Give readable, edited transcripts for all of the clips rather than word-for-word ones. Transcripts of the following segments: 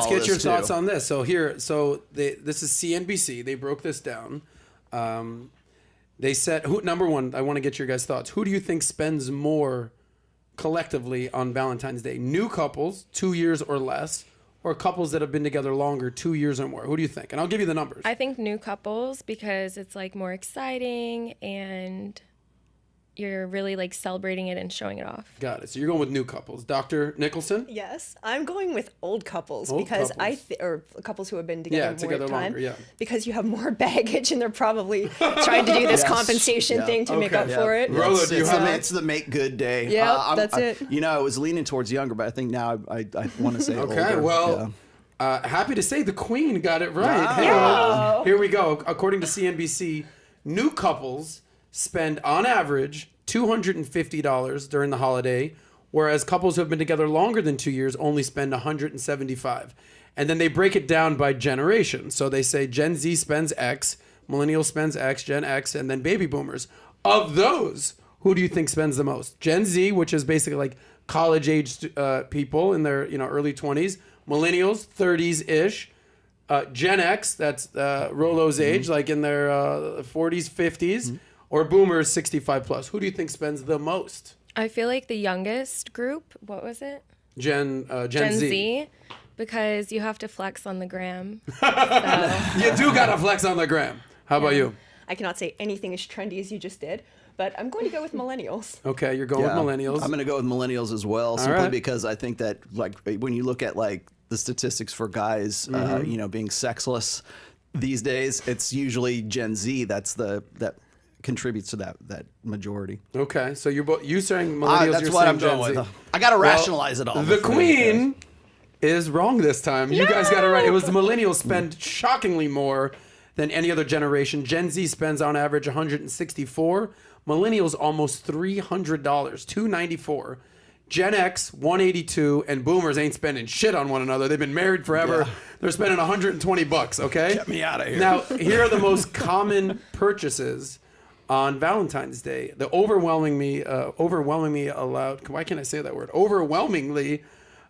let's all get this, your too. thoughts on this. So this is CNBC. They broke this down. They said, number one, I want to get your guys' thoughts. Who do you think spends more collectively on Valentine's Day? New couples, 2 years or less, or couples that have been together longer, 2 years or more? Who do you think? And I'll give you the numbers. I think new couples, because it's like more exciting and you're really like celebrating it and showing it off. Got it. So you're going with new couples. Dr. Nicholson? Yes, I'm going with old couples Old because couples. or couples who have been together more time. Longer, yeah. Because you have more baggage and they're probably trying to do this compensation thing to make up for it. Rollo, do you have it's the make good day. Yeah, that's it. You know, I was leaning towards younger, but I think now I want to say Okay, older. well, happy to say the Queen got it right. Wow. Here we go. According to CNBC, new couples spend on average $250 during the holiday, whereas couples who have been together longer than 2 years only spend $175. And then they break it down by generation. So they say Gen Z spends X, Millennial spends X, Gen X, and then baby boomers. Of those, who do you think spends the most? Gen Z, which is basically like college-aged people in their early 20s. Millennials, 30s-ish. Gen X, that's Rollo's age, like in their 40s, 50s. Or boomers 65 plus. Who do you think spends the most? I feel like the youngest group, what was it? Gen Z. Because you have to flex on the gram. You do gotta flex on the gram. How about you? I cannot say anything as trendy as you just did, but I'm going to go with millennials. Okay, you're going with millennials. I'm going to go with millennials as well, simply right. because I think that like when you look at like the statistics for guys, being sexless these days, it's usually Gen Z that contributes to that majority. Okay, so you saying millennials? That's you're what saying I'm Gen going Z. with. I got to rationalize it all. The Queen is wrong this time. You guys got it right. It was the millennials spend shockingly more than any other generation. Gen Z spends on average $164. Millennials almost $300, $294. Gen X, $182, and boomers ain't spending shit on one another. They've been married forever. Yeah. They're spending $120, okay? Get me out of here. Now, here are the most common purchases on Valentine's Day. The overwhelmingly allowed, why can't I say that word? Overwhelmingly,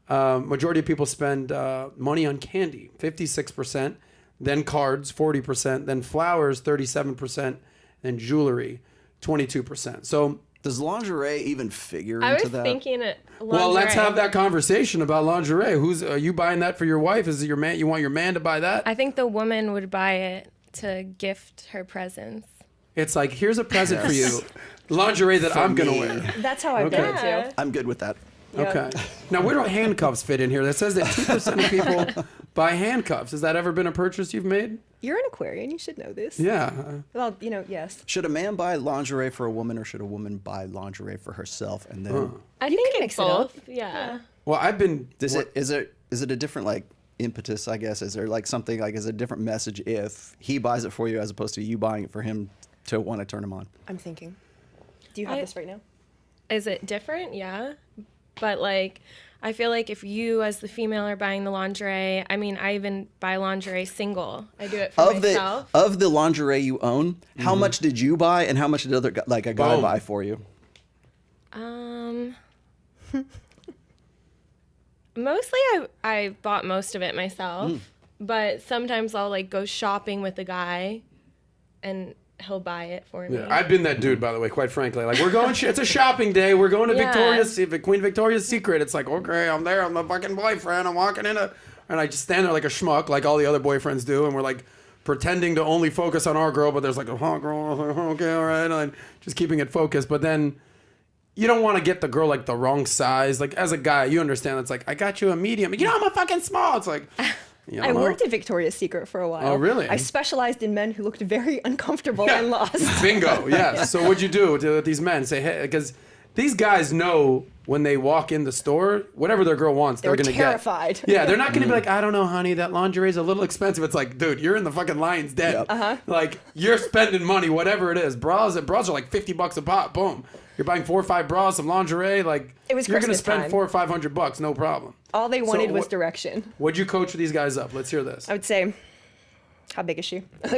majority of people spend money on candy, 56%, then cards, 40%, then flowers, 37%, and jewelry, 22%. So does lingerie even figure I into was that? thinking it. Well, let's have that conversation about lingerie. Are you buying that for your wife? Is it your man? You want your man to buy that? I think the woman would buy it to gift her presents. It's like, here's a present for you. Lingerie that I'm going to wear. That's how I've done it too. I'm good with that. Okay. Now, where do handcuffs fit in here? That says that 2% of people buy handcuffs. Has that ever been a purchase you've made? You're an Aquarian. You should know this. Yeah. Well, yes. Should a man buy lingerie for a woman, or should a woman buy lingerie for herself and then? I You think can it's mix it up. both. Yeah. Well, I've been... Is it a different like impetus? I guess is there like something like is a different message if he buys it for you as opposed to you buying it for him to want to turn him on? I'm thinking. Do you have this right now? Is it different? Yeah. But like, I feel like if you as the female are buying the lingerie, I mean, I even buy lingerie single. I do it for myself. Of the lingerie you own, how much did you buy and how much did a guy buy for you? Mostly I bought most of it myself, but sometimes I'll like go shopping with a guy and he'll buy it for me. Yeah, I've been that dude, by the way, quite frankly. Like, we're going, it's a shopping day. We're going to Queen Victoria's Secret. It's like, okay, I'm there. I'm the fucking boyfriend. I'm walking in and I just stand there like a schmuck, like all the other boyfriends do. And we're like pretending to only focus on our girl, but there's like a hot girl. Okay, all right. And just keeping it focused. But then you don't want to get the girl like the wrong size. Like, as a guy, you understand. It's like, I got you a medium. I'm a fucking small. It's like... I worked at Victoria's Secret for a while. Oh, really? I specialized in men who looked very uncomfortable and lost. Bingo, yes. So what'd you do to these men? Say, hey, because these guys know when they walk in the store, whatever their girl wants, they're going to get. They're terrified. Yeah, they're not going to be like, I don't know, honey, that lingerie's a little expensive. It's like, dude, you're in the fucking lion's den. Yep. Uh-huh. Like, you're spending money, whatever it is. Bras are like $50 a pop. Boom. You're buying 4 or 5 bras, some lingerie. Like, it was you're going to Christmas spend time. $400 or $500, no problem. All they wanted was what- direction. What'd you coach these guys up? Let's hear this. I would say, how big is she? How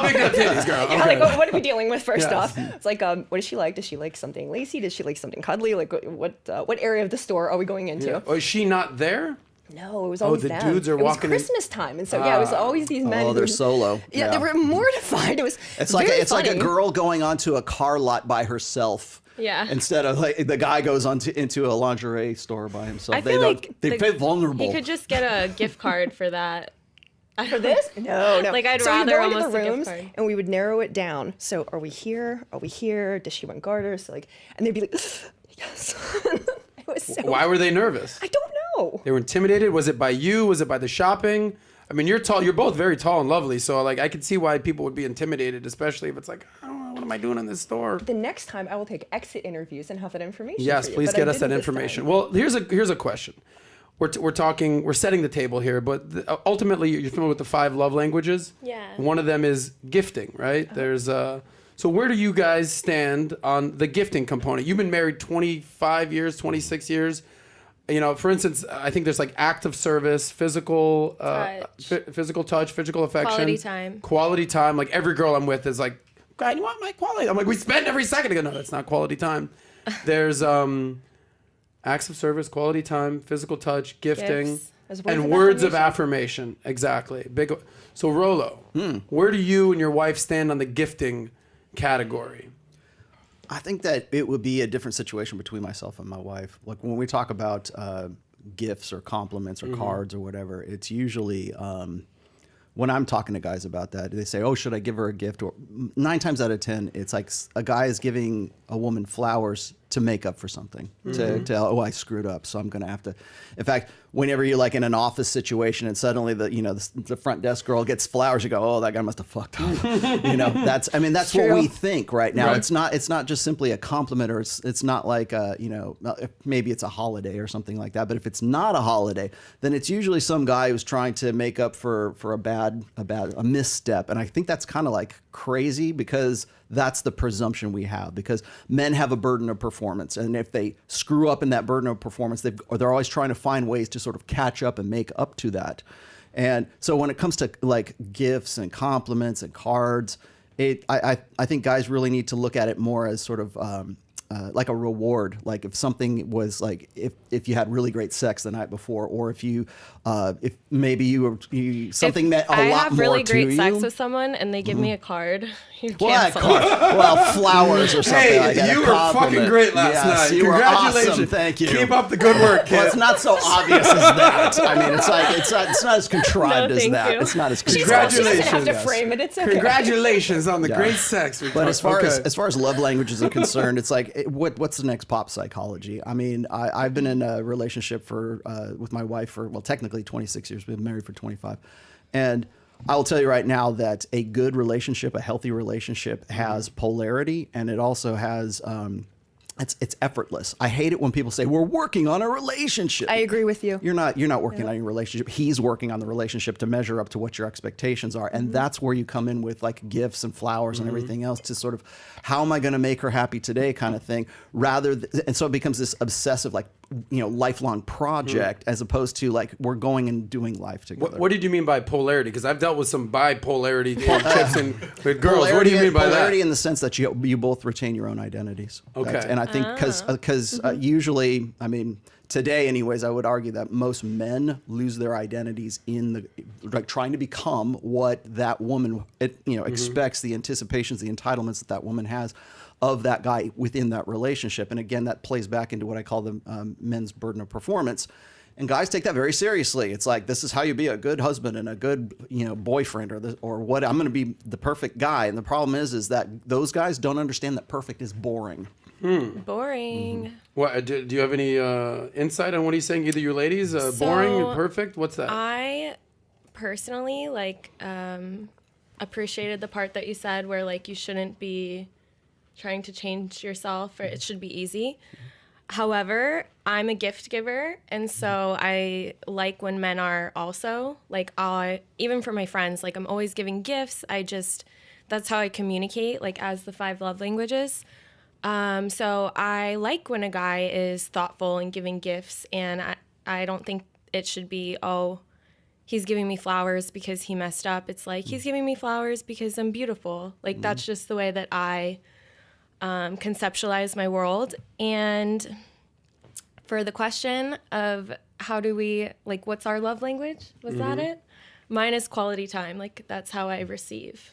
big are the titties, girl? Yeah, Okay. like, what are we dealing with first Yes. off? It's like, what does she like? Does she like something lacy? Does she like something cuddly? Like, what area of the store are we going into? Yeah. Oh, is she not there? No, it was always the them. dudes are it was walking in- Christmas time, and so it was always these men. Oh, they're who- solo. Yeah, they were mortified. It's like very it's like a funny. girl going onto a car lot by herself. Yeah. Instead of like the guy goes into a lingerie store by himself. I feel They feel vulnerable. He could just get a gift card for that. For this? No. Like, I'd so rather you go into almost the a gift rooms, card. and we would narrow it down. So, are we here? Are we here? Does she want garters? So, like, and they'd be like, yes. It was so. Why were they nervous? I don't know. They were intimidated. Was it by you? Was it by the shopping? I mean, you're tall. You're both very tall and lovely. So like, I could see why people would be intimidated, especially if it's like, I don't know, what am I doing in this store? The next time, I will take exit interviews and have that information. Yes, for you, please but I get us that didn't this information. time. Well, here's a question. We're talking. We're setting the table here, but ultimately, you're familiar with the 5 love languages. Yeah. One of them is gifting, right? There's So where do you guys stand on the gifting component? You've been married 25 years, 26 years. You know, for instance, I think there's like act of service, physical physical touch, physical affection, quality time. Like every girl I'm with is like, God, you want my quality? I'm like, we spend every second. I go, no, that's not quality time. There's acts of service, quality time, physical touch, gifting, and words of affirmation. Exactly. Big. So Rollo, where do you and your wife stand on the gifting category? I think that it would be a different situation between myself and my wife. Like when we talk about gifts or compliments or cards or whatever, it's usually when I'm talking to guys about that, they say, "Oh, should I give her a gift?" Or 9 times out of 10, it's like a guy is giving a woman flowers to make up for something. To oh, I screwed up, so I'm going to have to. In fact, whenever you're like in an office situation and suddenly the front desk girl gets flowers, you go, "Oh, that guy must have fucked up." That's what we think right now. Right. It's not just simply a compliment, or it's not like maybe it's a holiday or something like that. But if it's not a holiday, then it's usually some guy who's trying to make up for a misstep. And I think that's kind of like crazy, because that's the presumption we have, because men have a burden of performance, and if they screw up in that burden of performance, they're always trying to find ways to sort of catch up and make up to that. And so when it comes to like gifts and compliments and cards, I think guys really need to look at it more as sort of like a reward. Like if something was like, if you had really great sex the night before, or if maybe something meant a lot more to you. I have really great sex with someone and they give me a card. You cancel. Well, flowers or something like that. You were fucking great last night. You Congratulations. were awesome. Thank you. Keep up the good work, kid. Well, it's not so obvious as that. I mean, it's not as contrived as thank that. you. It's not as She contrived. doesn't have to Congratulations. frame it. It's okay. Congratulations on the great sex. But as far as love languages are concerned, it's like what's the next pop psychology? I mean, I've been in a relationship with my wife for technically 26 years. We've been married for 25, and I will tell you right now that a good relationship, a healthy relationship, has polarity, and it also has it's effortless. I hate it when people say we're working on a relationship. I agree with you. You're not working on your relationship. He's working on the relationship to measure up to what your expectations are. And that's where you come in with like gifts and flowers and everything else to sort of, how am I going to make her happy today kind of thing, and so it becomes this obsessive, like, lifelong project, as opposed to like, we're going and doing life together. What did you mean by polarity? Because I've dealt with some bipolarity trips with girls. What do you mean by that? Polarity in the sense that you both retain your own identities. Okay. And I think because usually, I mean, today anyways, I would argue that most men lose their identities in trying to become what that woman expects, the anticipations, the entitlements that woman has of that guy within that relationship. And again, that plays back into what I call the men's burden of performance. And guys take that very seriously. It's like, this is how you be a good husband and a good, boyfriend, or what. I'm going to be the perfect guy. And the problem is that those guys don't understand that perfect is boring. Boring. What do you have any insight on what he's saying? Either you ladies, boring, perfect. What's that? I personally appreciated the part that you said where like you shouldn't be trying to change yourself, or it should be easy. However, I'm a gift giver, and so I like when men are also like, even for my friends, like I'm always giving gifts. That's how I communicate, like as the 5 love languages. So I like when a guy is thoughtful and giving gifts, and I don't think it should be, oh, he's giving me flowers because he messed up. It's like, he's giving me flowers because I'm beautiful. Like that's just the way that I conceptualize my world. And for the question of how do we, like, what's our love language? Was that it? Mine is quality time. Like, that's how I receive.